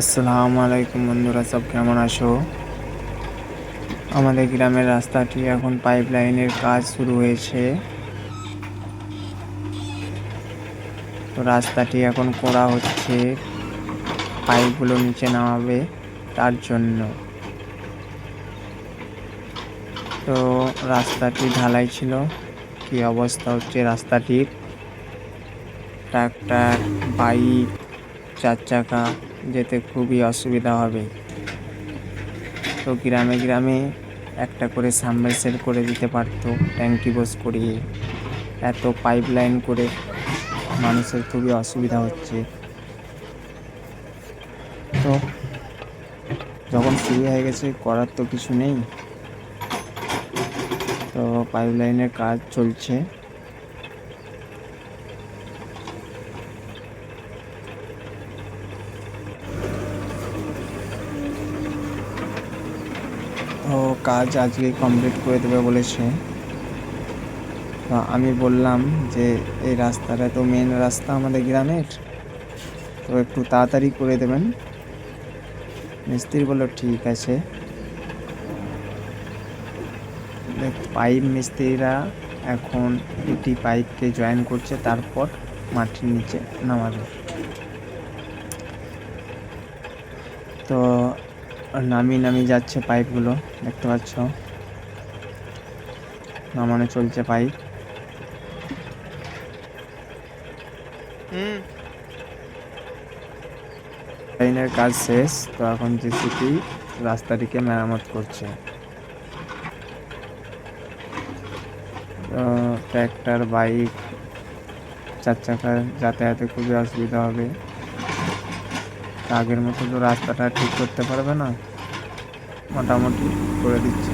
আসসালামু আলাইকুম বন্ধুরা, সব কেমন আছো? আমাদের গ্রামের রাস্তাটি এখন পাইপলাইনের কাজ শুরু হয়েছে। তো রাস্তাটি এখন করা হচ্ছে, পাইপগুলো নিচে নামাবে তার জন্য। তো রাস্তাটি ঢালাই ছিল, কি অবস্থা হচ্ছে রাস্তাটির। ট্রাক্টর, বাইক, 4 চাকা যেতে খুবই অসুবিধা হবে। তো গ্রামে গ্রামে একটা করে সাবমার্সিবল করে দিতে পারতো, ট্যাঙ্কি বোস করিয়ে। এত পাইপ লাইন করে মানুষের খুবই অসুবিধা হচ্ছে। তো যখন শুরু হয়ে গেছে, করার তো কিছু নেই। তো পাইপ লাইনের কাজ চলছে। তো কাজ আজকে কমপ্লিট করে দেবে বলেছে। তো আমি বললাম যে এই রাস্তাটা তো মেন রাস্তা আমাদের গ্রামের, তো একটু তাড়াতাড়ি করে দেবেন। মিস্ত্রি বলল ঠিক আছে। পাইপ মিস্ত্রিরা এখন এটি পাইপকে জয়েন করছে, তারপর মাটির নিচে নামাবে। তো নামিয়ে যাচ্ছে পাইপগুলো, দেখতে পাচ্ছ নামানো চলছে পাইপ। লাইনের কাজ শেষ, তো এখন জেসিপি রাস্তাটিকে মেরামত করছে। ট্র্যাক্টর, বাইক, 4 চাকা যাতায়াতে খুবই অসুবিধা হবে। আগের মতো তো রাস্তাটা ঠিক করতে পারবে না, মোটামুটি করে দিচ্ছে।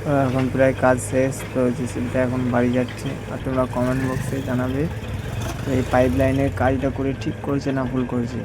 তো এখন প্রায় কাজ শেষ, তো জেসিবিটা এখন বাড়ি যাচ্ছে। আর তোমরা কমেন্ট বক্সে জানাবে তো এই পাইপ লাইনের কাজটা করে ঠিক করেছে না ভুল করেছে।